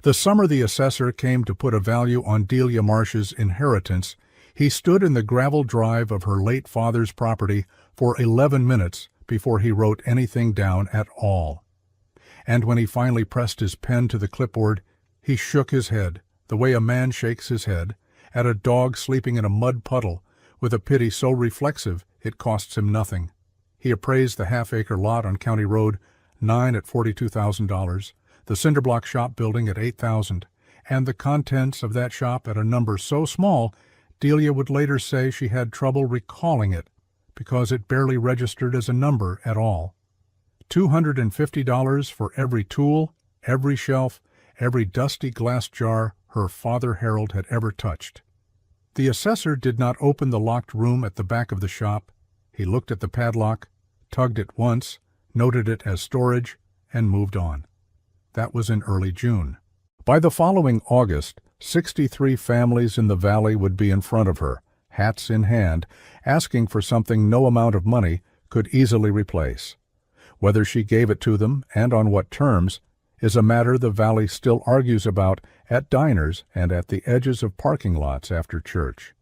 The summer the assessor came to put a value on Delia Marsh's inheritance, he stood in the gravel drive of her late father's property for 11 minutes before he wrote anything down at all. And when he finally pressed his pen to the clipboard, he shook his head, the way a man shakes his head, at a dog sleeping in a mud puddle, with a pity so reflexive it costs him nothing. He appraised the half-acre lot on County Road 9 at $42,000, the cinderblock shop building at $8,000, and the contents of that shop at a number so small, Delia would later say she had trouble recalling it, because it barely registered as a number at all. $250 for every tool, every shelf, every dusty glass jar her father Harold had ever touched. The assessor did not open the locked room at the back of the shop. He looked at the padlock, tugged it once, noted it as storage, and moved on. That was in early June. By the following August, 63 families in the valley would be in front of her, hats in hand, asking for something no amount of money could easily replace. Whether she gave it to them, and on what terms, is a matter the valley still argues about at diners and at the edges of parking lots after church.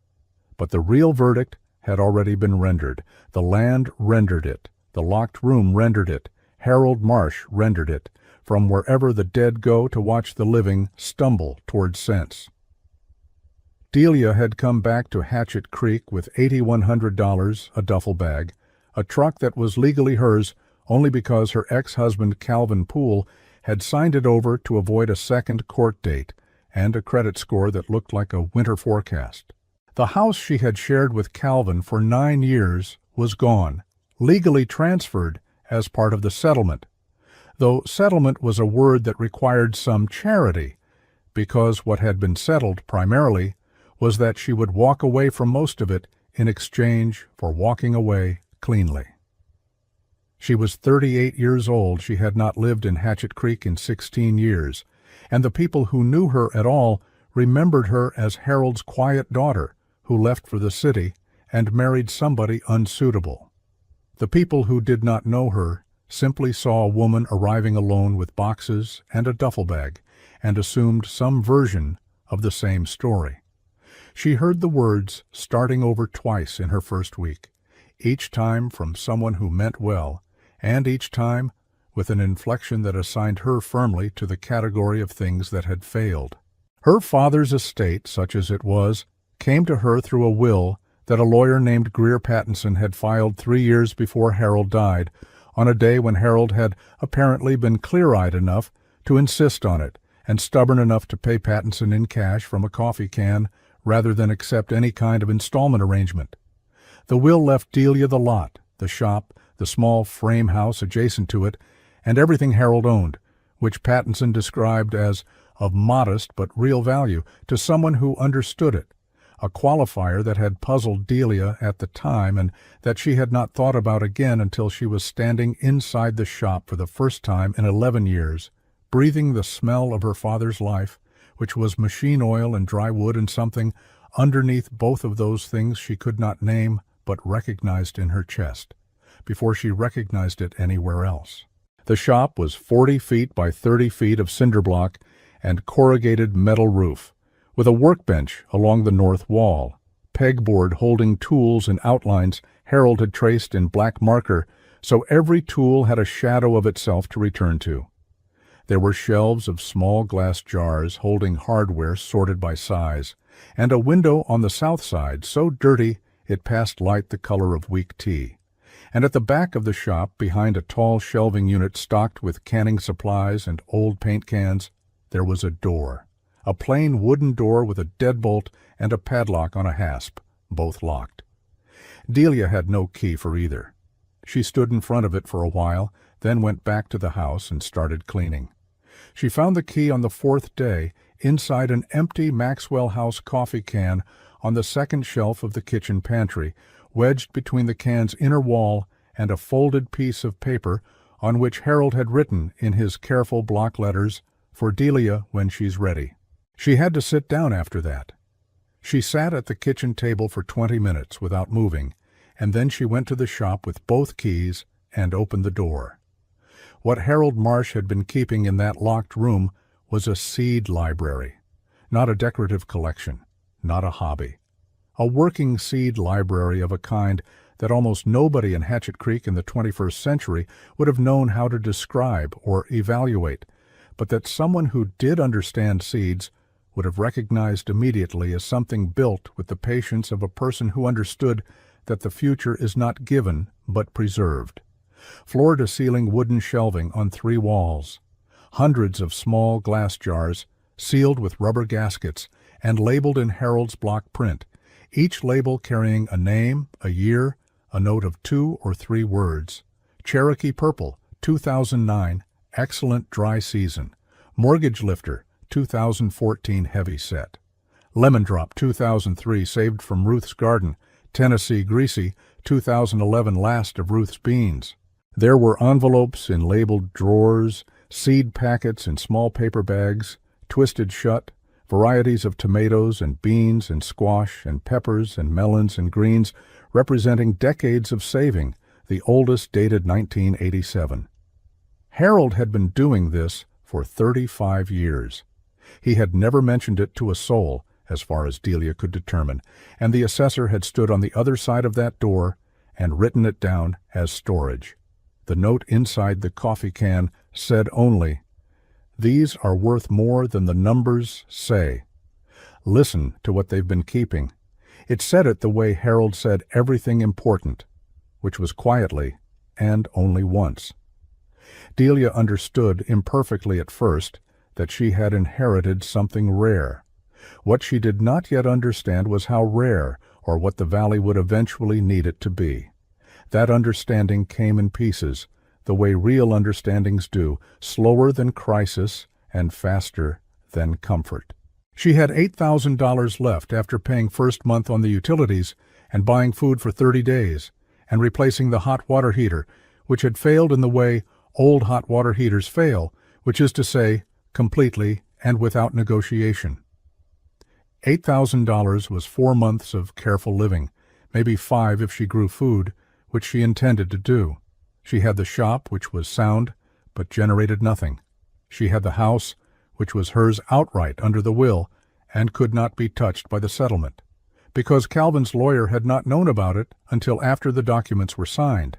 But the real verdict had already been rendered. The land rendered it. The locked room rendered it. Harold Marsh rendered it, from wherever the dead go to watch the living stumble toward sense. Delia had come back to Hatchet Creek with $8,100, a duffel bag, a truck that was legally hers only because her ex-husband Calvin Poole had signed it over to avoid a second court date and a credit score that looked like a winter forecast. The house she had shared with Calvin for 9 years was gone, legally transferred as part of the settlement, though settlement was a word that required some charity, because what had been settled primarily was that she would walk away from most of it in exchange for walking away cleanly. She was 38 years old. She had not lived in Hatchet Creek in 16 years, and the people who knew her at all remembered her as Harold's quiet daughter who left for the city and married somebody unsuitable. The people who did not know her simply saw a woman arriving alone with boxes and a duffel bag and assumed some version of the same story. She heard the words starting over twice in her first week, each time from someone who meant well, and each time with an inflection that assigned her firmly to the category of things that had failed. Her father's estate, such as it was, came to her through a will that a lawyer named Greer Pattinson had filed 3 years before Harold died, on a day when Harold had apparently been clear-eyed enough to insist on it, and stubborn enough to pay Pattinson in cash from a coffee can rather than accept any kind of installment arrangement. The will left Delia the lot, the shop, the small frame house adjacent to it, and everything Harold owned, which Pattinson described as of modest but real value to someone who understood it, a qualifier that had puzzled Delia at the time and that she had not thought about again until she was standing inside the shop for the first time in 11 years, breathing the smell of her father's life, which was machine oil and dry wood and something underneath both of those things she could not name but recognized in her chest, before she recognized it anywhere else. The shop was 40 feet by 30 feet of cinderblock and corrugated metal roof, with a workbench along the north wall, pegboard holding tools and outlines Harold had traced in black marker, so every tool had a shadow of itself to return to. There were shelves of small glass jars holding hardware sorted by size, and a window on the south side so dirty it passed light the color of weak tea. And at the back of the shop, behind a tall shelving unit stocked with canning supplies and old paint cans, there was a door, a plain wooden door with a deadbolt and a padlock on a hasp, both locked. Delia had no key for either. She stood in front of it for a while, then went back to the house and started cleaning. She found the key on the 4th day inside an empty Maxwell House coffee can on the second shelf of the kitchen pantry, wedged between the can's inner wall and a folded piece of paper on which Harold had written in his careful block letters, "For Delia when she's ready." She had to sit down after that. She sat at the kitchen table for 20 minutes without moving, and then she went to the shop with both keys and opened the door. What Harold Marsh had been keeping in that locked room was a seed library, not a decorative collection, not a hobby. A working seed library of a kind that almost nobody in Hatchet Creek in the 21st century would have known how to describe or evaluate, but that someone who did understand seeds would have recognized immediately as something built with the patience of a person who understood that the future is not given but preserved. Floor-to-ceiling wooden shelving on 3 walls, hundreds of small glass jars sealed with rubber gaskets and labeled in Harold's block print, each label carrying a name, a year, a note of 2 or 3 words. Cherokee Purple, 2009, excellent dry season. Mortgage Lifter, 2014 heavy set. Lemon Drop, 2003, saved from Ruth's garden. Tennessee Greasy, 2011, last of Ruth's beans. There were envelopes in labeled drawers, seed packets in small paper bags, twisted shut, varieties of tomatoes and beans and squash and peppers and melons and greens representing decades of saving, the oldest dated 1987. Harold had been doing this for 35 years. He had never mentioned it to a soul, as far as Delia could determine, and the assessor had stood on the other side of that door and written it down as storage. The note inside the coffee can said only, "These are worth more than the numbers say. Listen to what they've been keeping." It said it the way Harold said everything important, which was quietly and only once. Delia understood imperfectly at first that she had inherited something rare. What she did not yet understand was how rare, or what the valley would eventually need it to be. That understanding came in pieces, the way real understandings do, slower than crisis and faster than comfort. She had $8,000 left after paying first month on the utilities and buying food for 30 days, and replacing the hot water heater, which had failed in the way old hot water heaters fail, which is to say, completely and without negotiation. $8,000 was 4 months of careful living, maybe 5 if she grew food, which she intended to do. She had the shop, which was sound, but generated nothing. She had the house, which was hers outright under the will, and could not be touched by the settlement, because Calvin's lawyer had not known about it until after the documents were signed,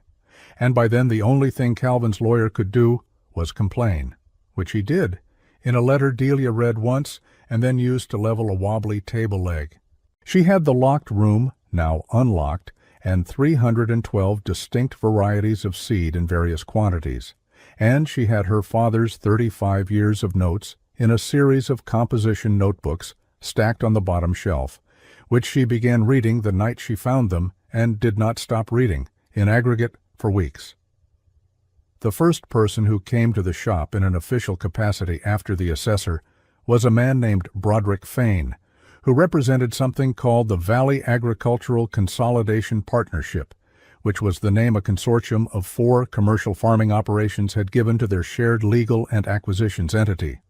and by then the only thing Calvin's lawyer could do was complain, which he did, in a letter Delia read once and then used to level a wobbly table leg. She had the locked room, now unlocked, and 312 distinct varieties of seed in various quantities, and she had her father's 35 years of notes in a series of composition notebooks stacked on the bottom shelf, which she began reading the night she found them and did not stop reading, in aggregate, for weeks. The first person who came to the shop in an official capacity after the assessor was a man named Broderick Fain, who represented something called the Valley Agricultural Consolidation Partnership, which was the name a consortium of 4 commercial farming operations had given to their shared legal and acquisitions entity.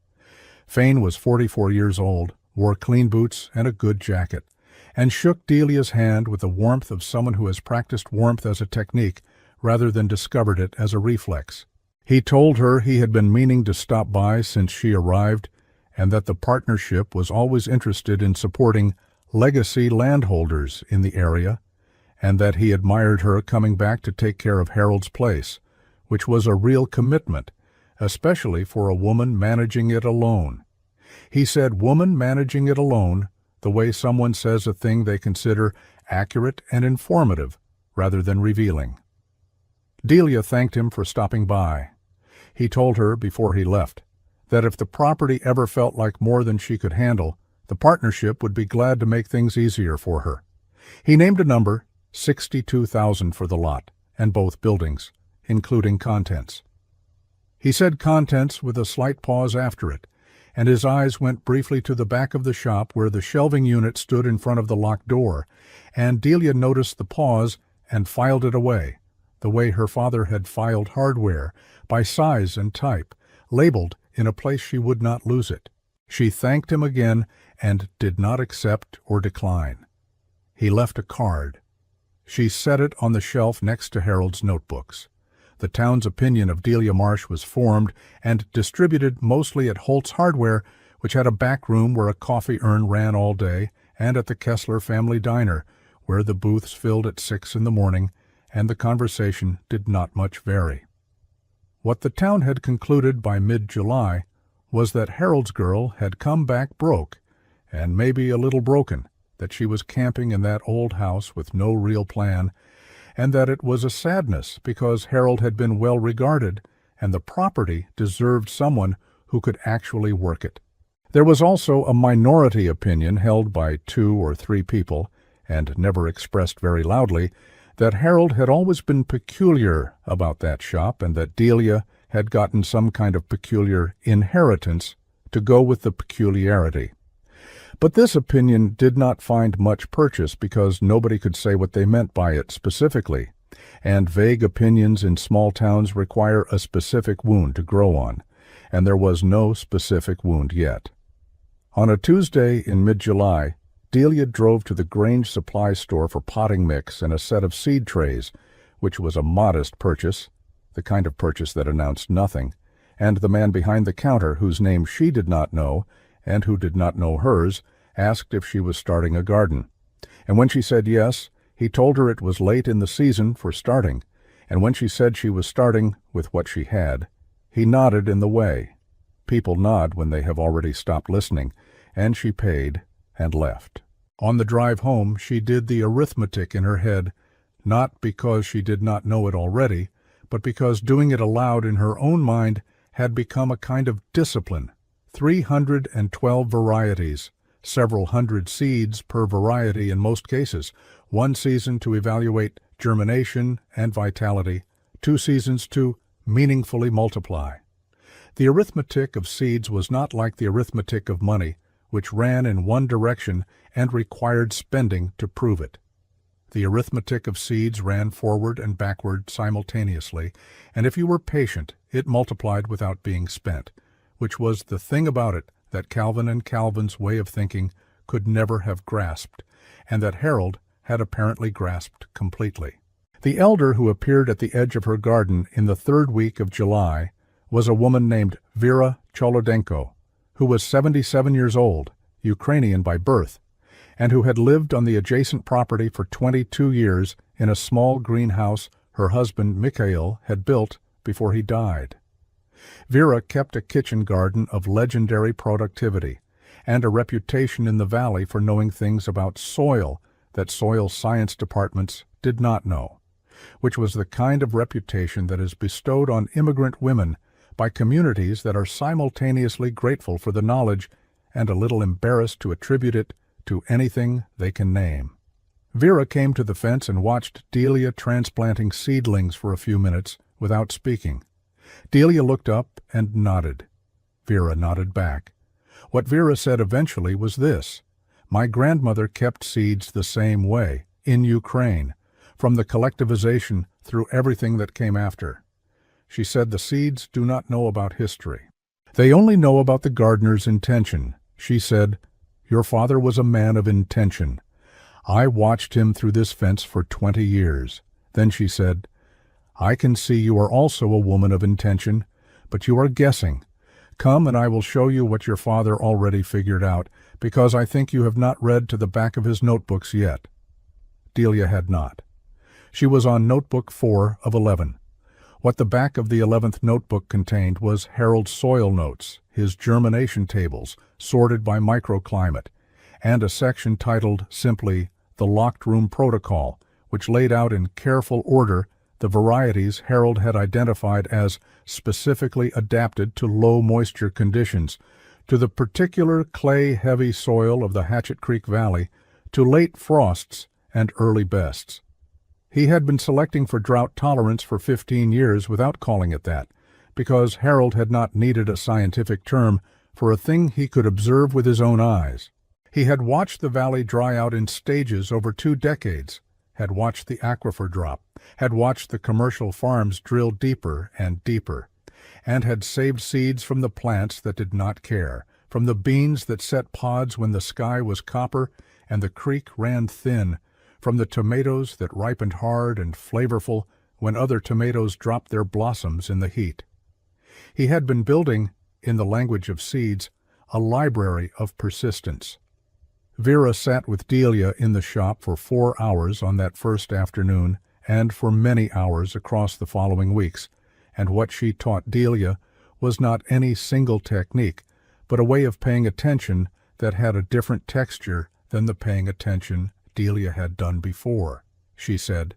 Fain was 44 years old, wore clean boots and a good jacket, and shook Delia's hand with the warmth of someone who has practiced warmth as a technique rather than discovered it as a reflex. He told her he had been meaning to stop by since she arrived, and that the partnership was always interested in supporting legacy landholders in the area, and that he admired her coming back to take care of Harold's place, which was a real commitment, especially for a woman managing it alone. He said woman managing it alone the way someone says a thing they consider accurate and informative rather than revealing. Delia thanked him for stopping by. He told her before he left that if the property ever felt like more than she could handle, the partnership would be glad to make things easier for her. He named a number, $62,000 for the lot, and both buildings, including contents. He said contents with a slight pause after it, and his eyes went briefly to the back of the shop where the shelving unit stood in front of the locked door, and Delia noticed the pause and filed it away, the way her father had filed hardware, by size and type, labeled in a place she would not lose it. She thanked him again and did not accept or decline. He left a card. She set it on the shelf next to Harold's notebooks. The town's opinion of Delia Marsh was formed and distributed mostly at Holt's Hardware, which had a back room where a coffee urn ran all day, and at the Kessler family diner, where the booths filled at 6 in the morning, and the conversation did not much vary. What the town had concluded by mid-July was that Harold's girl had come back broke, and maybe a little broken, that she was camping in that old house with no real plan, and that it was a sadness because Harold had been well regarded, and the property deserved someone who could actually work it. There was also a minority opinion held by 2 or 3 people, and never expressed very loudly, that Harold had always been peculiar about that shop, and that Delia had gotten some kind of peculiar inheritance to go with the peculiarity. But this opinion did not find much purchase because nobody could say what they meant by it specifically, and vague opinions in small towns require a specific wound to grow on, and there was no specific wound yet. On a Tuesday in mid-July, Delia drove to the Grange supply store for potting mix and a set of seed trays, which was a modest purchase, the kind of purchase that announced nothing, and the man behind the counter, whose name she did not know, and who did not know hers, asked if she was starting a garden. And when she said yes, he told her it was late in the season for starting, and when she said she was starting with what she had, he nodded in the way. People nod when they have already stopped listening, and she paid and left. On the drive home, she did the arithmetic in her head, not because she did not know it already, but because doing it aloud in her own mind had become a kind of discipline. 312 varieties, several hundred seeds per variety in most cases, 1 season to evaluate germination and vitality, 2 seasons to meaningfully multiply. The arithmetic of seeds was not like the arithmetic of money, which ran in one direction and required spending to prove it. The arithmetic of seeds ran forward and backward simultaneously, and if you were patient, it multiplied without being spent, which was the thing about it that Calvin and Calvin's way of thinking could never have grasped, and that Harold had apparently grasped completely. The elder who appeared at the edge of her garden in the 3rd week of July was a woman named Vera Cholodenko, who was 77 years old, Ukrainian by birth, and who had lived on the adjacent property for 22 years in a small greenhouse her husband Mikhail had built before he died. Vera kept a kitchen garden of legendary productivity and a reputation in the valley for knowing things about soil that soil science departments did not know, which was the kind of reputation that is bestowed on immigrant women by communities that are simultaneously grateful for the knowledge and a little embarrassed to attribute it to anything they can name. Vera came to the fence and watched Delia transplanting seedlings for a few minutes without speaking. Delia looked up and nodded. Vera nodded back. What Vera said eventually was this: "My grandmother kept seeds the same way, in Ukraine, from the collectivization through everything that came after." She said the seeds do not know about history. They only know about the gardener's intention. She said, "Your father was a man of intention. I watched him through this fence for 20 years. Then she said, "I can see you are also a woman of intention, but you are guessing. Come and I will show you what your father already figured out, because I think you have not read to the back of his notebooks yet." Delia had not. She was on notebook 4 of 11. What the back of the 11th notebook contained was Harold's soil notes, his germination tables, sorted by microclimate, and a section titled simply The Locked Room Protocol, which laid out in careful order the varieties Harold had identified as specifically adapted to low moisture conditions, to the particular clay-heavy soil of the Hatchet Creek Valley, to late frosts and early bests. He had been selecting for drought tolerance for 15 years without calling it that, because Harold had not needed a scientific term for a thing he could observe with his own eyes. He had watched the valley dry out in stages over 2 decades, had watched the aquifer drop, had watched the commercial farms drill deeper and deeper, and had saved seeds from the plants that did not care, from the beans that set pods when the sky was copper and the creek ran thin, from the tomatoes that ripened hard and flavorful when other tomatoes dropped their blossoms in the heat. He had been building, in the language of seeds, a library of persistence. Vera sat with Delia in the shop for 4 hours on that first afternoon and for many hours across the following weeks, and what she taught Delia was not any single technique, but a way of paying attention that had a different texture than the paying attention Delia had done before. She said,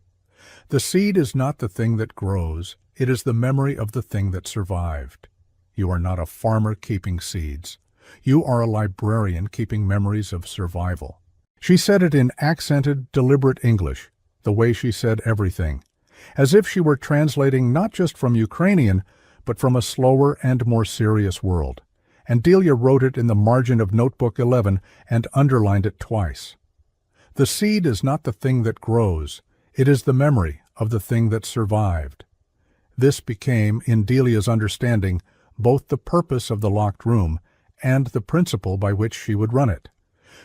"The seed is not the thing that grows, it is the memory of the thing that survived. You are not a farmer keeping seeds. You are a librarian keeping memories of survival." She said it in accented, deliberate English, the way she said everything, as if she were translating not just from Ukrainian, but from a slower and more serious world. And Delia wrote it in the margin of Notebook 11 and underlined it twice. The seed is not the thing that grows, it is the memory of the thing that survived. This became, in Delia's understanding, both the purpose of the locked room and the principle by which she would run it.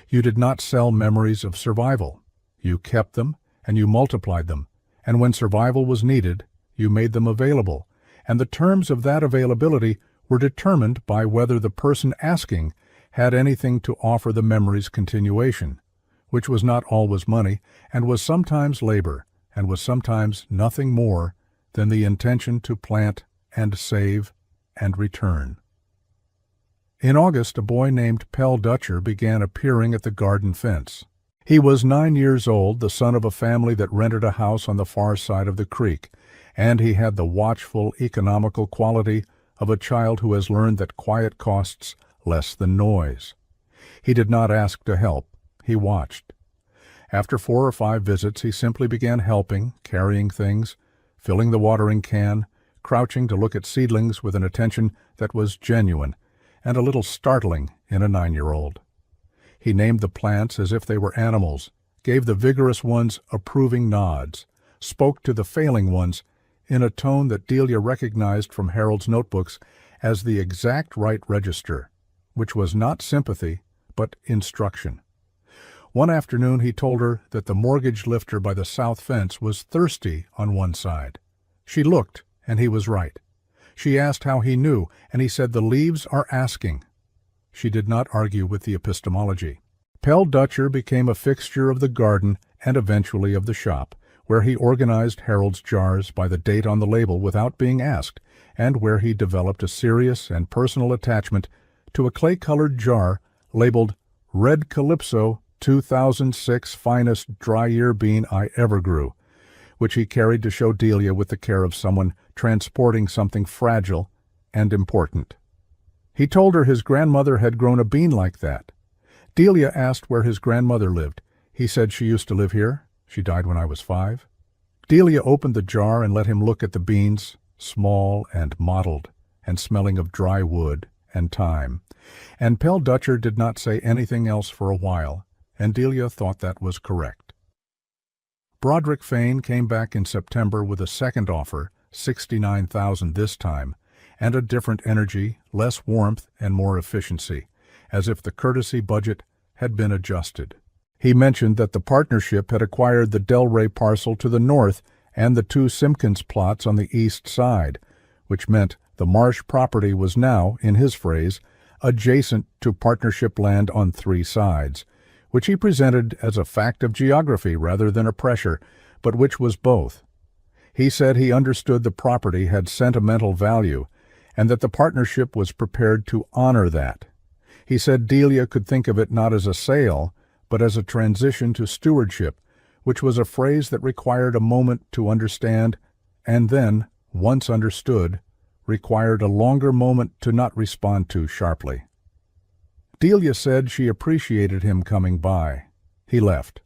You did not sell memories of survival. You kept them, and you multiplied them, and when survival was needed, you made them available, and the terms of that availability were determined by whether the person asking had anything to offer the memory's continuation, which was not always money, and was sometimes labor, and was sometimes nothing more than the intention to plant and save and return. In August, a boy named Pell Dutcher began appearing at the garden fence. He was 9 years old, the son of a family that rented a house on the far side of the creek, and he had the watchful, economical quality of a child who has learned that quiet costs less than noise. He did not ask to help, he watched. After 4 or 5 visits, he simply began helping, carrying things, filling the watering can, crouching to look at seedlings with an attention that was genuine and a little startling in a 9-year-old. He named the plants as if they were animals, gave the vigorous ones approving nods, spoke to the failing ones in a tone that Delia recognized from Harold's notebooks as the exact right register, which was not sympathy, but instruction. One afternoon he told her that the mortgage lifter by the south fence was thirsty on one side. She looked, and he was right. She asked how he knew, and he said the leaves are asking. She did not argue with the epistemology. Pell Dutcher became a fixture of the garden and eventually of the shop, where he organized Harold's jars by the date on the label without being asked, and where he developed a serious and personal attachment to a clay-colored jar labeled Red Calypso 2006 Finest Dry Year Bean I Ever Grew, which he carried to show Delia with the care of someone transporting something fragile and important. He told her his grandmother had grown a bean like that. Delia asked where his grandmother lived. He said she used to live here. She died when I was 5. Delia opened the jar and let him look at the beans, small and mottled, and smelling of dry wood and thyme. And Pell Dutcher did not say anything else for a while, and Delia thought that was correct. Broderick Fane came back in September with a second offer, $69,000 this time, and a different energy, less warmth, and more efficiency, as if the courtesy budget had been adjusted. He mentioned that the partnership had acquired the Delray parcel to the north and the 2 Simpkins plots on the east side, which meant the Marsh property was now, in his phrase, adjacent to partnership land on 3 sides, which he presented as a fact of geography rather than a pressure, but which was both. He said he understood the property had sentimental value, and that the partnership was prepared to honor that. He said Delia could think of it not as a sale, but as a transition to stewardship, which was a phrase that required a moment to understand, and then, once understood, required a longer moment to not respond to sharply. Delia said she appreciated him coming by. He left.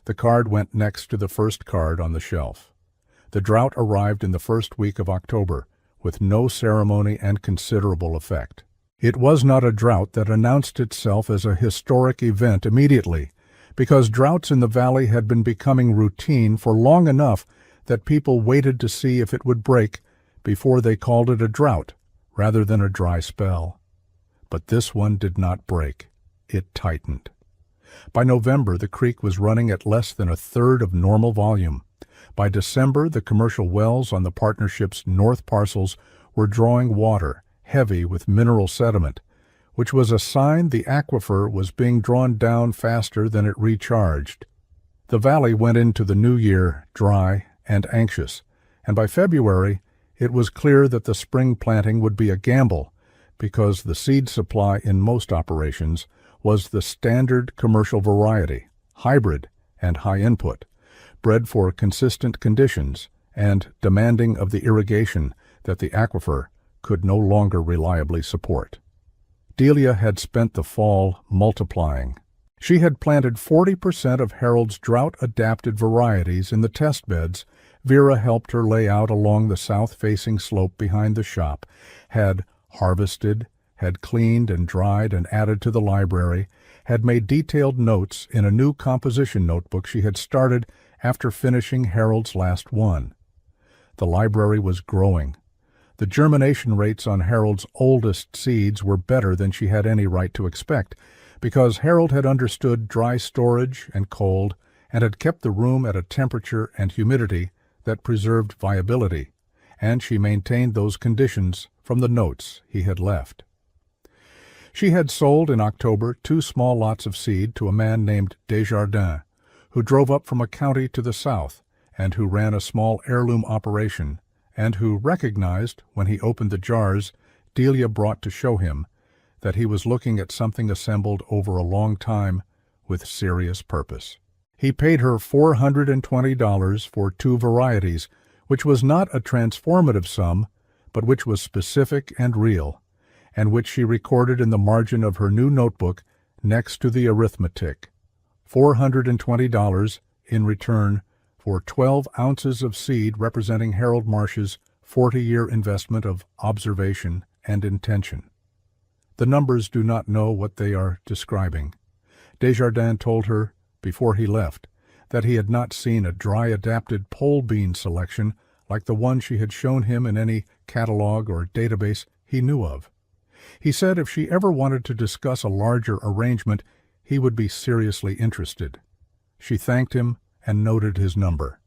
The card went next to the first card on the shelf. The drought arrived in the first week of October, with no ceremony and considerable effect. It was not a drought that announced itself as a historic event immediately, because droughts in the valley had been becoming routine for long enough that people waited to see if it would break before they called it a drought rather than a dry spell. But this one did not break. It tightened. By November, the creek was running at less than a third of normal volume. By December, the commercial wells on the partnership's north parcels were drawing water, heavy with mineral sediment, which was a sign the aquifer was being drawn down faster than it recharged. The valley went into the new year dry and anxious, and by February, it was clear that the spring planting would be a gamble, because the seed supply in most operations was the standard commercial variety, hybrid and high input, bred for consistent conditions and demanding of the irrigation that the aquifer could no longer reliably support. Delia had spent the fall multiplying. She had planted 40% of Harold's drought-adapted varieties in the test beds Vera helped her lay out along the south-facing slope behind the shop, had harvested, had cleaned and dried and added to the library, had made detailed notes in a new composition notebook she had started after finishing Harold's last one. The library was growing. The germination rates on Harold's oldest seeds were better than she had any right to expect, because Harold had understood dry storage and cold and had kept the room at a temperature and humidity that preserved viability, and she maintained those conditions from the notes he had left. She had sold in October 2 small lots of seed to a man named Desjardins, who drove up from a county to the south and who ran a small heirloom operation, and who recognized, when he opened the jars Delia brought to show him, that he was looking at something assembled over a long time with serious purpose. He paid her $420 for 2 varieties, which was not a transformative sum, but which was specific and real, and which she recorded in the margin of her new notebook next to the arithmetic. $420 in return for 12 ounces of seed representing Harold Marsh's 40-year investment of observation and intention. The numbers do not know what they are describing. Desjardins told her, before he left, that he had not seen a dry-adapted pole bean selection like the one she had shown him in any catalog or database he knew of. He said if she ever wanted to discuss a larger arrangement, he would be seriously interested. She thanked him and noted his number.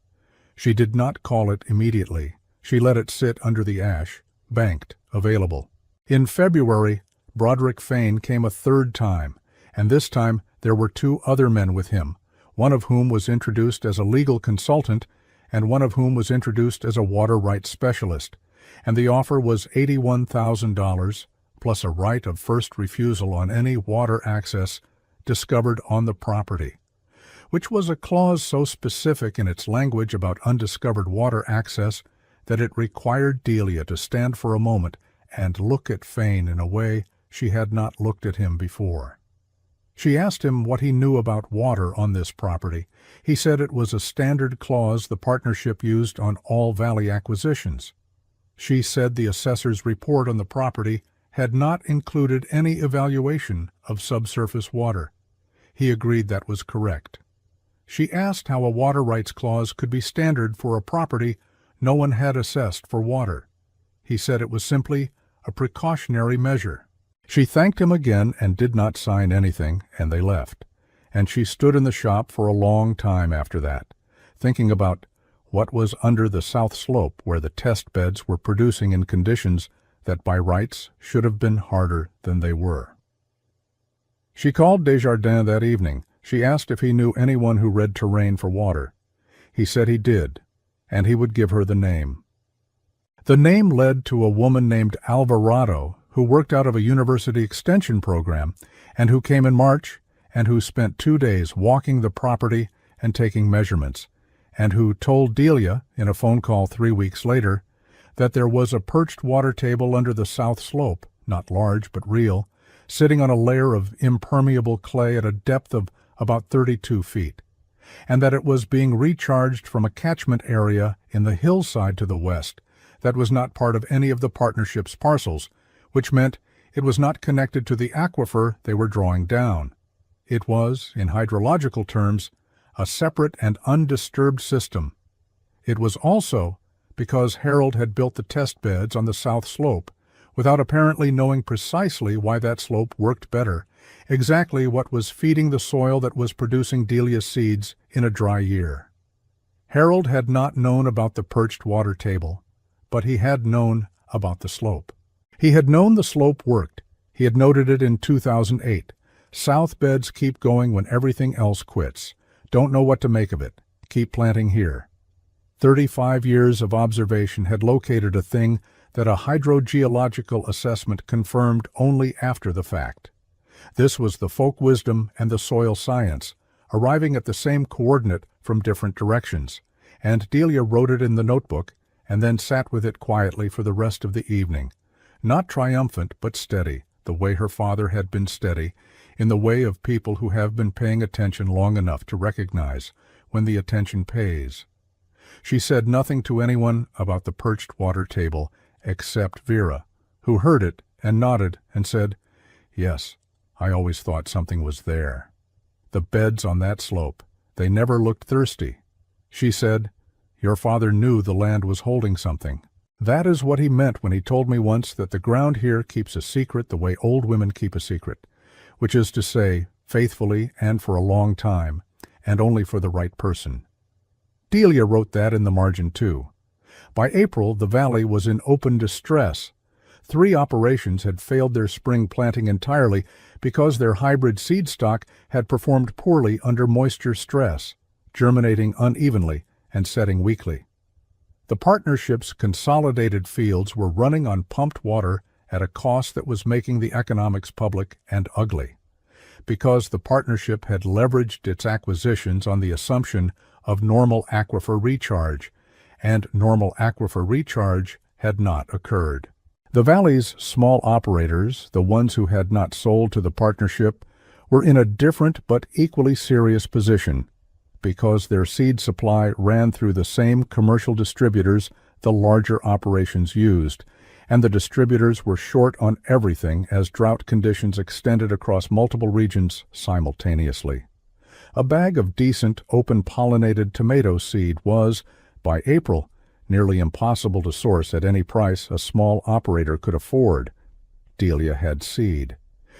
She did not call it immediately. She let it sit under the ash, banked, available. In February, Broderick Fane came a 3rd time, and this time there were 2 other men with him, one of whom was introduced as a legal consultant and one of whom was introduced as a water rights specialist, and the offer was $81,000 plus a right of first refusal on any water access discovered on the property, which was a clause so specific in its language about undiscovered water access that it required Delia to stand for a moment and look at Fane in a way she had not looked at him before. She asked him what he knew about water on this property. He said it was a standard clause the partnership used on all valley acquisitions. She said the assessor's report on the property had not included any evaluation of subsurface water. He agreed that was correct. She asked how a water rights clause could be standard for a property no one had assessed for water. He said it was simply a precautionary measure. She thanked him again and did not sign anything, and they left. And she stood in the shop for a long time after that, thinking about what was under the south slope where the test beds were producing in conditions that by rights should have been harder than they were. She called Desjardins that evening. She asked if he knew anyone who read terrain for water. He said he did, and he would give her the name. The name led to a woman named Alvarado, who worked out of a university extension program, and who came in March, and who spent 2 days walking the property and taking measurements, and who told Delia, in a phone call 3 weeks later, that there was a perched water table under the south slope, not large but real, sitting on a layer of impermeable clay at a depth of about 32 feet, and that it was being recharged from a catchment area in the hillside to the west that was not part of any of the partnership's parcels, which meant it was not connected to the aquifer they were drawing down. It was, in hydrological terms, a separate and undisturbed system. It was also because Harold had built the test beds on the south slope, without apparently knowing precisely why that slope worked better exactly what was feeding the soil that was producing Delia's seeds in a dry year. Harold had not known about the perched water table, but he had known about the slope. He had known the slope worked. He had noted it in 2008. South beds keep going when everything else quits. Don't know what to make of it. Keep planting here. 35 years of observation had located a thing that a hydrogeological assessment confirmed only after the fact. This was the folk wisdom and the soil science, arriving at the same coordinate from different directions, and Delia wrote it in the notebook and then sat with it quietly for the rest of the evening, not triumphant but steady, the way her father had been steady, in the way of people who have been paying attention long enough to recognize when the attention pays. She said nothing to anyone about the perched water table except Vera, who heard it and nodded and said, "Yes, I always thought something was there. The beds on that slope, they never looked thirsty." She said, "Your father knew the land was holding something. That is what he meant when he told me once that the ground here keeps a secret the way old women keep a secret, which is to say, faithfully and for a long time, and only for the right person." Delia wrote that in the margin too. By April, the valley was in open distress. 3 operations had failed their spring planting entirely because their hybrid seed stock had performed poorly under moisture stress, germinating unevenly and setting weakly. The partnership's consolidated fields were running on pumped water at a cost that was making the economics public and ugly, because the partnership had leveraged its acquisitions on the assumption of normal aquifer recharge, and normal aquifer recharge had not occurred. The valley's small operators, the ones who had not sold to the partnership, were in a different but equally serious position, because their seed supply ran through the same commercial distributors the larger operations used, and the distributors were short on everything as drought conditions extended across multiple regions simultaneously. A bag of decent, open-pollinated tomato seed was, by April, nearly impossible to source at any price a small operator could afford. Delia had seed.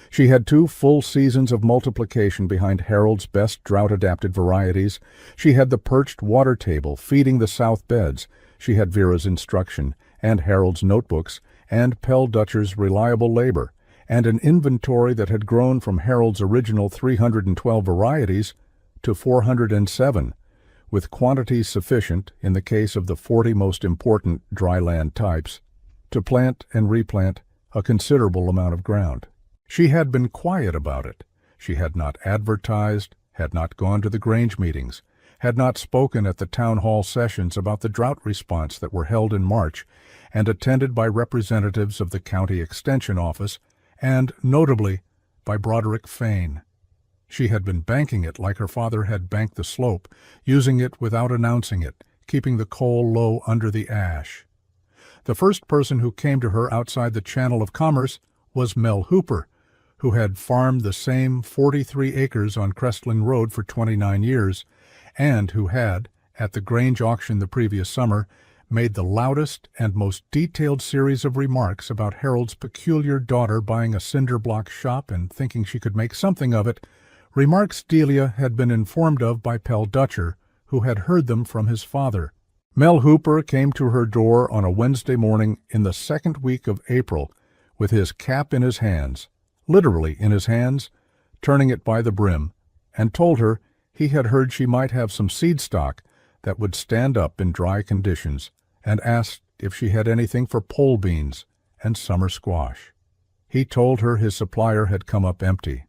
She had 2 full seasons of multiplication behind Harold's best drought-adapted varieties. She had the perched water table feeding the south beds. She had Vera's instruction, and Harold's notebooks, and Pell Dutcher's reliable labor, and an inventory that had grown from Harold's original 312 varieties to 407, with quantities sufficient, in the case of the 40 most important dryland types, to plant and replant a considerable amount of ground. She had been quiet about it. She had not advertised, had not gone to the Grange meetings, had not spoken at the town hall sessions about the drought response that were held in March and attended by representatives of the county extension office and, notably, by Broderick Fane. She had been banking it like her father had banked the slope, using it without announcing it, keeping the coal low under the ash. The first person who came to her outside the channel of commerce was Mel Hooper, who had farmed the same 43 acres on Crestline Road for 29 years, and who had, at the Grange auction the previous summer, made the loudest and most detailed series of remarks about Harold's peculiar daughter buying a cinder-block shop and thinking she could make something of it, remarks Delia had been informed of by Pell Dutcher, who had heard them from his father. Mel Hooper came to her door on a Wednesday morning in the 2nd week of April, with his cap in his hands, literally in his hands, turning it by the brim, and told her he had heard she might have some seed stock that would stand up in dry conditions, and asked if she had anything for pole beans and summer squash. He told her his supplier had come up empty.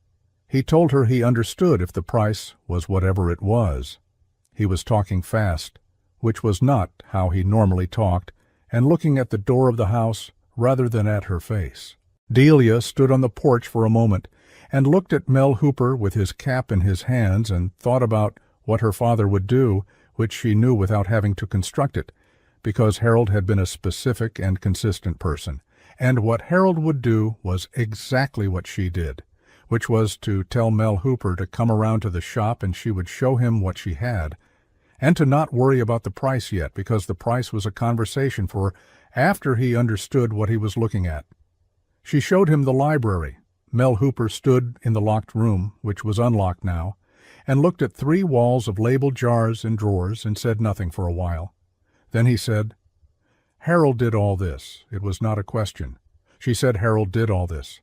He told her he understood if the price was whatever it was. He was talking fast, which was not how he normally talked, and looking at the door of the house rather than at her face. Delia stood on the porch for a moment and looked at Mel Hooper with his cap in his hands and thought about what her father would do, which she knew without having to construct it, because Harold had been a specific and consistent person, and what Harold would do was exactly what she did, which was to tell Mel Hooper to come around to the shop and she would show him what she had, and to not worry about the price yet, because the price was a conversation for after he understood what he was looking at. She showed him the library, Mel Hooper stood in the locked room, which was unlocked now, and looked at 3 walls of labeled jars and drawers and said nothing for a while. Then he said, "Harold did all this. It was not a question." She said Harold did all this.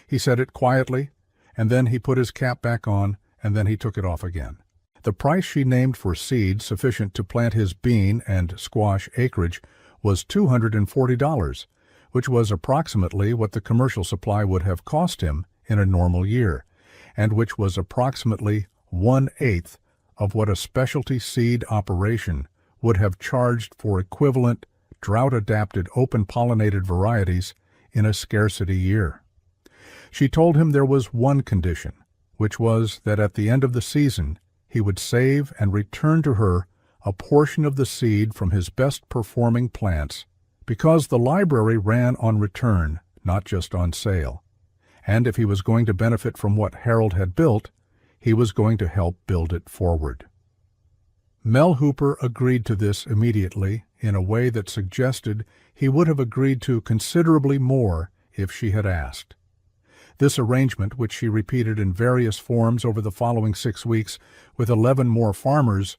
He said it quietly, and then he put his cap back on, and then he took it off again. The price she named for seed sufficient to plant his bean and squash acreage was $240, which was approximately what the commercial supply would have cost him in a normal year, and which was approximately 1/8 of what a specialty seed operation would have charged for equivalent drought-adapted open-pollinated varieties in a scarcity year. She told him there was one condition, which was that at the end of the season he would save and return to her a portion of the seed from his best-performing plants, because the library ran on return, not just on sale. And if he was going to benefit from what Harold had built, he was going to help build it forward. Mel Hooper agreed to this immediately in a way that suggested he would have agreed to considerably more if she had asked. This arrangement, which she repeated in various forms over the following 6 weeks with 11 more farmers,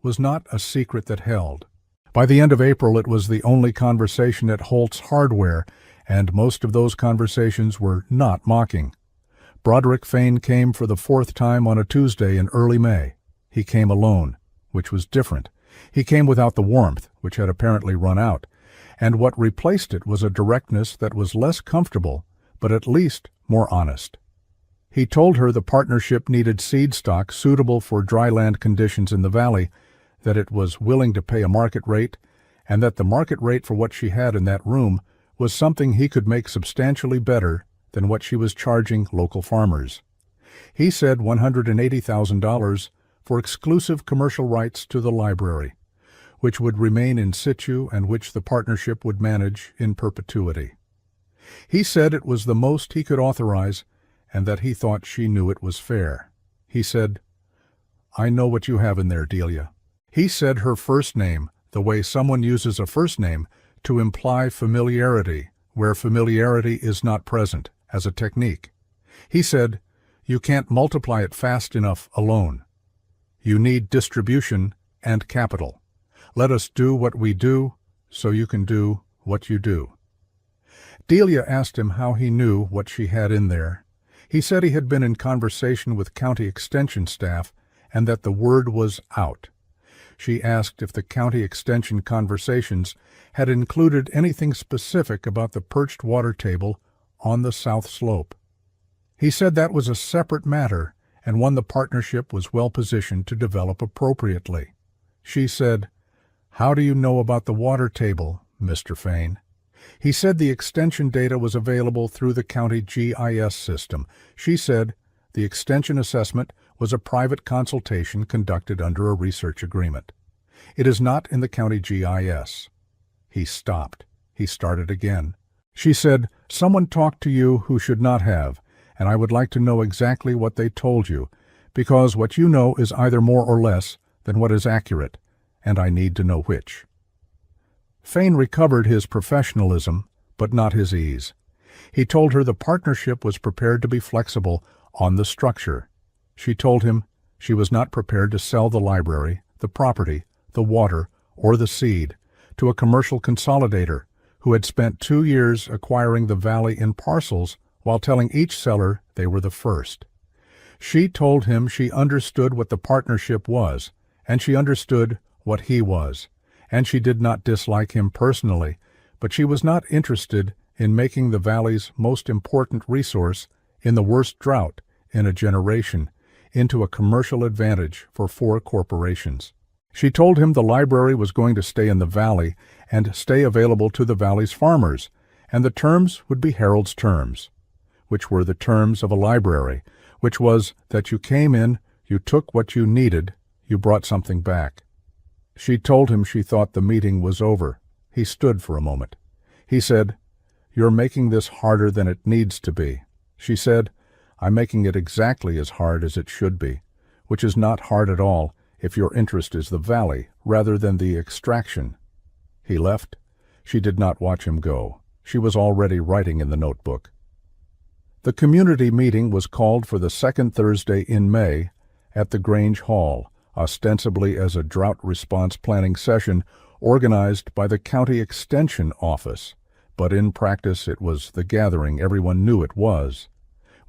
was not a secret that held. By the end of April, it was the only conversation at Holt's Hardware, and most of those conversations were not mocking. Broderick Fane came for the 4th time on a Tuesday in early May. He came alone, which was different. He came without the warmth, which had apparently run out, and what replaced it was a directness that was less comfortable, but at least more honest. He told her the partnership needed seed stock suitable for dryland conditions in the valley, that it was willing to pay a market rate, and that the market rate for what she had in that room was something he could make substantially better than what she was charging local farmers. He said $180,000 for exclusive commercial rights to the library, which would remain in situ and which the partnership would manage in perpetuity. He said it was the most he could authorize and that he thought she knew it was fair. He said, "I know what you have in there, Delia." He said her first name, the way someone uses a first name to imply familiarity where familiarity is not present, as a technique. He said, "You can't multiply it fast enough alone. You need distribution and capital. Let us do what we do so you can do what you do." Delia asked him how he knew what she had in there. He said he had been in conversation with county extension staff and that the word was out. She asked if the county extension conversations had included anything specific about the perched water table on the south slope. He said that was a separate matter and one the partnership was well positioned to develop appropriately. She said, "How do you know about the water table, Mr. Fane?" He said the extension data was available through the county GIS system. She said the extension assessment was a private consultation conducted under a research agreement. It is not in the county GIS. He stopped. He started again. She said, "Someone talked to you who should not have, and I would like to know exactly what they told you, because what you know is either more or less than what is accurate, and I need to know which." Fane recovered his professionalism, but not his ease. He told her the partnership was prepared to be flexible on the structure. She told him she was not prepared to sell the library, the property, the water, or the seed to a commercial consolidator who had spent 2 years acquiring the valley in parcels while telling each seller they were the first. She told him she understood what the partnership was, and she understood what he was, and she did not dislike him personally, but she was not interested in making the valley's most important resource in the worst drought in a generation into a commercial advantage for 4 corporations. She told him the library was going to stay in the valley and stay available to the valley's farmers, and the terms would be Harold's terms, which were the terms of a library, which was that you came in, you took what you needed, you brought something back. She told him she thought the meeting was over. He stood for a moment. He said, "You're making this harder than it needs to be." She said, "I'm making it exactly as hard as it should be, which is not hard at all if your interest is the valley rather than the extraction." He left. She did not watch him go. She was already writing in the notebook. The community meeting was called for the second Thursday in May at the Grange Hall, ostensibly as a drought response planning session organized by the County Extension Office, but in practice it was the gathering everyone knew it was,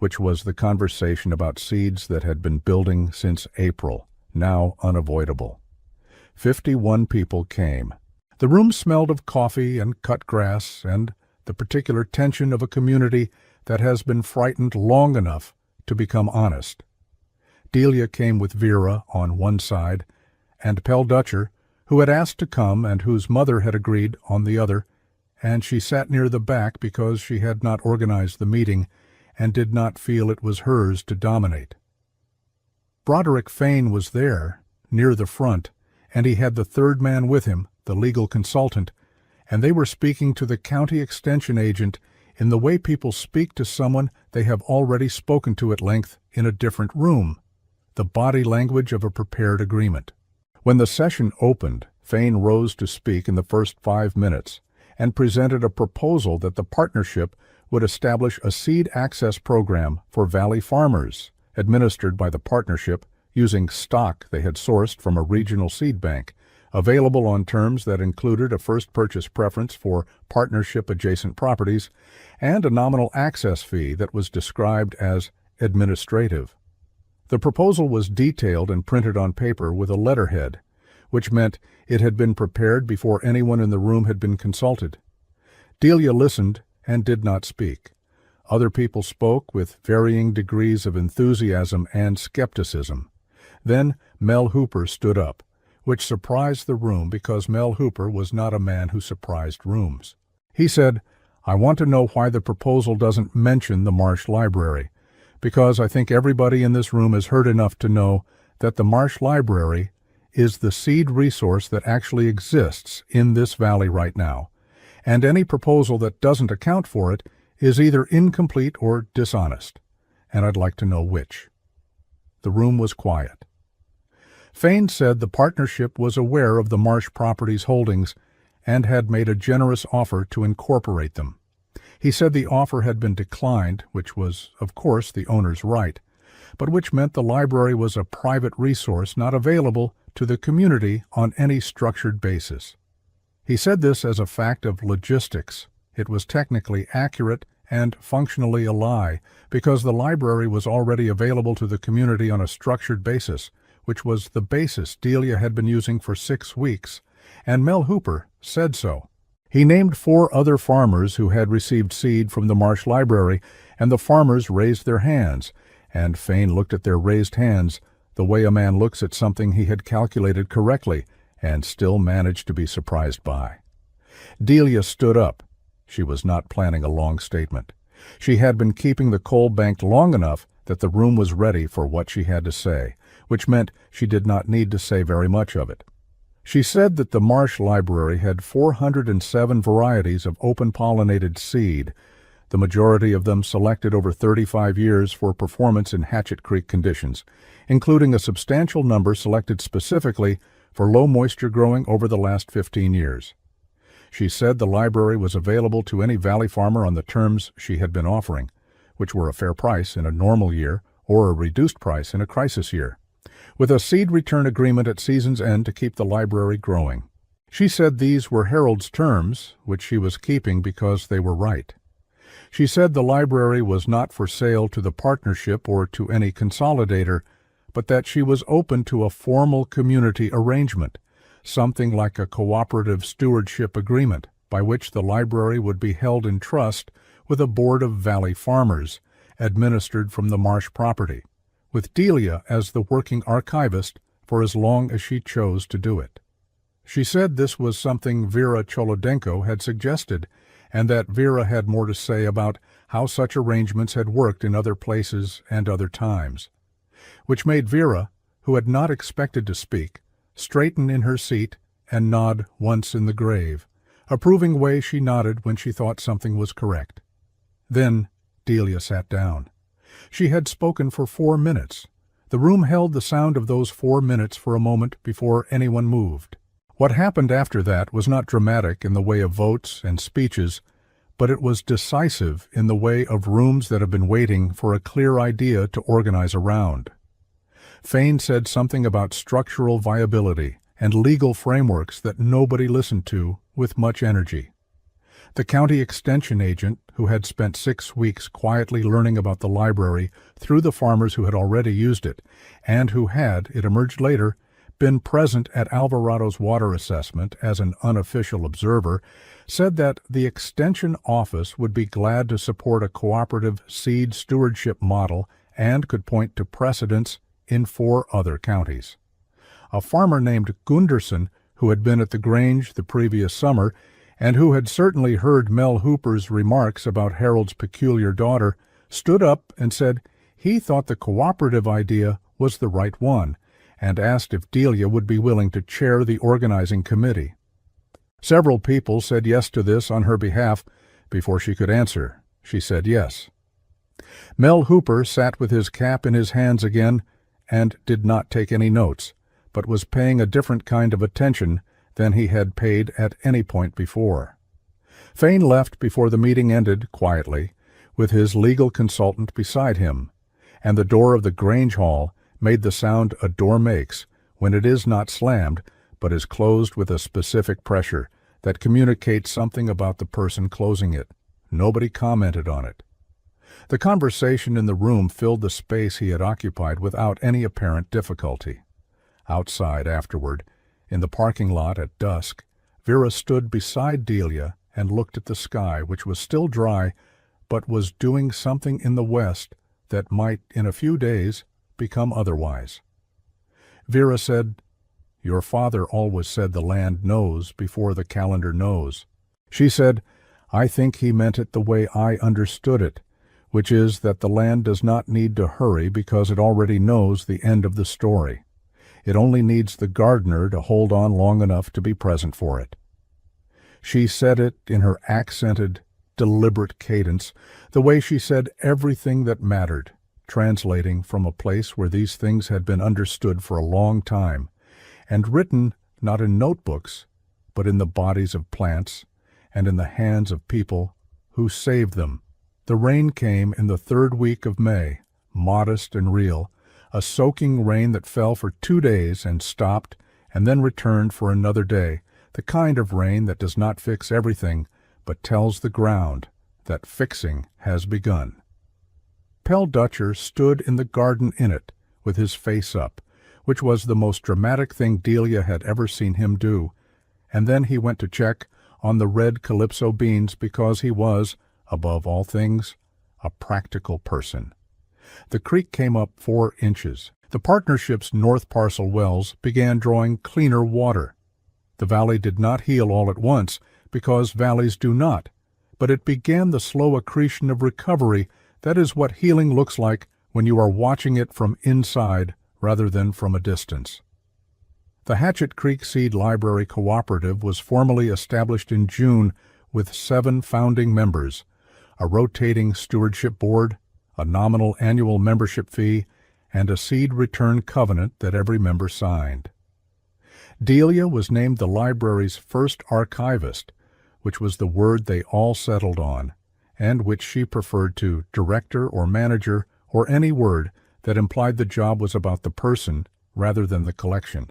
which was the conversation about seeds that had been building since April, now unavoidable. 51 people came. The room smelled of coffee and cut grass and the particular tension of a community that has been frightened long enough to become honest. Delia came with Vera on one side, and Pell Dutcher, who had asked to come and whose mother had agreed, on the other, and she sat near the back because she had not organized the meeting and did not feel it was hers to dominate. Broderick Fane was there, near the front, and he had the third man with him, the legal consultant, and they were speaking to the county extension agent in the way people speak to someone they have already spoken to at length in a different room, the body language of a prepared agreement. When the session opened, Fane rose to speak in the first 5 minutes and presented a proposal that the partnership would establish a seed access program for Valley farmers, administered by the partnership using stock they had sourced from a regional seed bank, available on terms that included a first purchase preference for partnership-adjacent properties and a nominal access fee that was described as administrative. The proposal was detailed and printed on paper with a letterhead, which meant it had been prepared before anyone in the room had been consulted. Delia listened and did not speak. Other people spoke with varying degrees of enthusiasm and skepticism. Then Mel Hooper stood up, which surprised the room because Mel Hooper was not a man who surprised rooms. He said, "I want to know why the proposal doesn't mention the Marsh Library, because I think everybody in this room has heard enough to know that the Marsh Library is the seed resource that actually exists in this valley right now, and any proposal that doesn't account for it is either incomplete or dishonest, and I'd like to know which." The room was quiet. Fane said the partnership was aware of the Marsh Properties holdings and had made a generous offer to incorporate them. He said the offer had been declined, which was, of course, the owner's right, but which meant the library was a private resource not available to the community on any structured basis. He said this as a fact of logistics. It was technically accurate and functionally a lie, because the library was already available to the community on a structured basis, which was the basis Delia had been using for 6 weeks, and Mel Hooper said so. He named 4 other farmers who had received seed from the Marsh Library, and the farmers raised their hands, and Fane looked at their raised hands the way a man looks at something he had calculated correctly and still managed to be surprised by. Delia stood up. She was not planning a long statement. She had been keeping the coal banked long enough that the room was ready for what she had to say, which meant she did not need to say very much of it. She said that the Marsh Library had 407 varieties of open-pollinated seed, the majority of them selected over 35 years for performance in Hatchet Creek conditions, including a substantial number selected specifically for low moisture growing over the last 15 years. She said the library was available to any valley farmer on the terms she had been offering, which were a fair price in a normal year or a reduced price in a crisis year, with a seed return agreement at season's end to keep the library growing. She said these were Harold's terms, which she was keeping because they were right. She said the library was not for sale to the partnership or to any consolidator, but that she was open to a formal community arrangement, something like a cooperative stewardship agreement by which the library would be held in trust with a board of valley farmers, administered from the Marsh property, with Delia as the working archivist for as long as she chose to do it. She said this was something Vera Cholodenko had suggested, and that Vera had more to say about how such arrangements had worked in other places and other times, which made Vera, who had not expected to speak, straighten in her seat and nod once in the grave, approving way she nodded when she thought something was correct. Then Delia sat down. She had spoken for 4 minutes. The room held the sound of those 4 minutes for a moment before anyone moved. What happened after that was not dramatic in the way of votes and speeches, but it was decisive in the way of rooms that have been waiting for a clear idea to organize around. Fane said something about structural viability and legal frameworks that nobody listened to with much energy. The county extension agent, who had spent 6 weeks quietly learning about the library through the farmers who had already used it, and who had, it emerged later, been present at Alvarado's water assessment as an unofficial observer, said that the Extension Office would be glad to support a cooperative seed stewardship model and could point to precedents in 4 other counties. A farmer named Gunderson, who had been at the Grange the previous summer and who had certainly heard Mel Hooper's remarks about Harold's peculiar daughter, stood up and said he thought the cooperative idea was the right one, and asked if Delia would be willing to chair the organizing committee. Several people said yes to this on her behalf. Before she could answer, she said yes. Mel Hooper sat with his cap in his hands again and did not take any notes, but was paying a different kind of attention than he had paid at any point before. Fane left before the meeting ended quietly, with his legal consultant beside him, and the door of the Grange Hall made the sound a door makes when it is not slammed but is closed with a specific pressure that communicates something about the person closing it. Nobody commented on it. The conversation in the room filled the space he had occupied without any apparent difficulty. Outside afterward, in the parking lot at dusk, Vera stood beside Delia and looked at the sky, which was still dry, but was doing something in the west that might, in a few days, become otherwise. Vera said, "Your father always said the land knows before the calendar knows." She said, "I think he meant it the way I understood it, which is that the land does not need to hurry because it already knows the end of the story. It only needs the gardener to hold on long enough to be present for it." She said it in her accented, deliberate cadence, the way she said everything that mattered, translating from a place where these things had been understood for a long time, and written not in notebooks, but in the bodies of plants and in the hands of people who saved them. The rain came in the 3rd week of May, modest and real, a soaking rain that fell for 2 days and stopped and then returned for another day, the kind of rain that does not fix everything, but tells the ground that fixing has begun. Pell Dutcher stood in the garden in it, with his face up, which was the most dramatic thing Delia had ever seen him do, and then he went to check on the red calypso beans because he was, above all things, a practical person. The creek came up 4 inches. The partnership's north parcel wells began drawing cleaner water. The valley did not heal all at once, because valleys do not, but it began the slow accretion of recovery. That is what healing looks like when you are watching it from inside rather than from a distance. The Hatchet Creek Seed Library Cooperative was formally established in June with 7 founding members, a rotating stewardship board, a nominal annual membership fee, and a seed return covenant that every member signed. Delia was named the library's first archivist, which was the word they all settled on, and which she preferred to director or manager or any word that implied the job was about the person rather than the collection.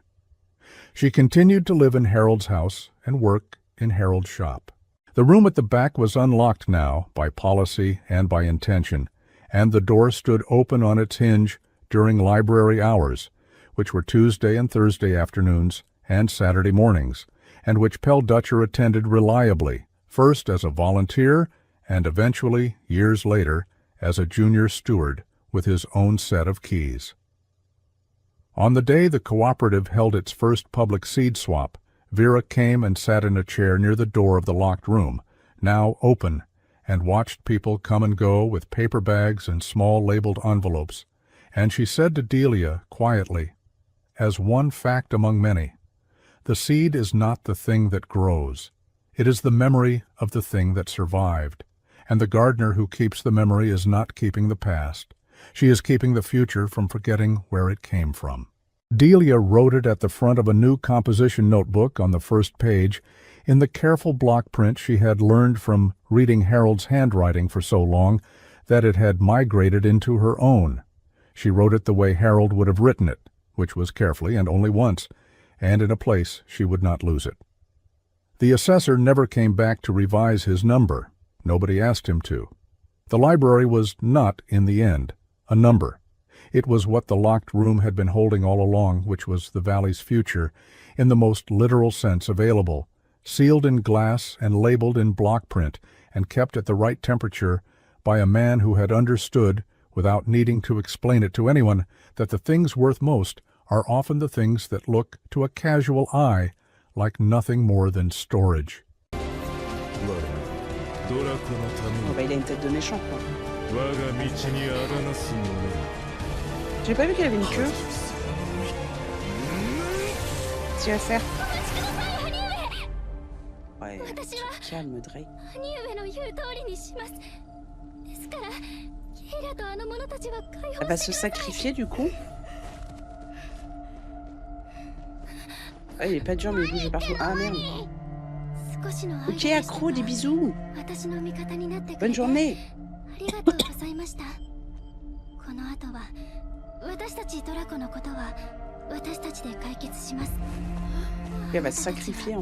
She continued to live in Harold's house and work in Harold's shop. The room at the back was unlocked now by policy and by intention, and the door stood open on its hinge during library hours, which were Tuesday and Thursday afternoons and Saturday mornings, and which Pell Dutcher attended reliably, first as a volunteer and eventually, years later, as a junior steward with his own set of keys. On the day the cooperative held its first public seed swap, Vera came and sat in a chair near the door of the locked room, now open, and watched people come and go with paper bags and small labeled envelopes, and she said to Delia quietly, as one fact among many, "The seed is not the thing that grows. It is the memory of the thing that survived, and the gardener who keeps the memory is not keeping the past. She is keeping the future from forgetting where it came from." Delia wrote it at the front of a new composition notebook on the first page In the careful block print she had learned from reading Harold's handwriting for so long that it had migrated into her own. She wrote it the way Harold would have written it, which was carefully and only once, and in a place she would not lose it. The assessor never came back to revise his number. Nobody asked him to. The library was not, in the end, a number. It was what the locked room had been holding all along, which was the valley's future, in the most literal sense available, sealed in glass and labeled in block print, and kept at the right temperature by a man who had understood, without needing to explain it to anyone, that the things worth most are often the things that look to a casual eye like nothing more than storage. Oh bah il a une tête de méchant quoi. J'ai pas vu qu'elle avait une queue. Qu'est-ce qu'il va faire? Ouais, calme Drake. Elle va se sacrifier du coup. Ah, il est pas dur mais il bouge partout. Ah merde. Ok, accro, des bisous. Bonne journée. Elle va se sacrifier en fait.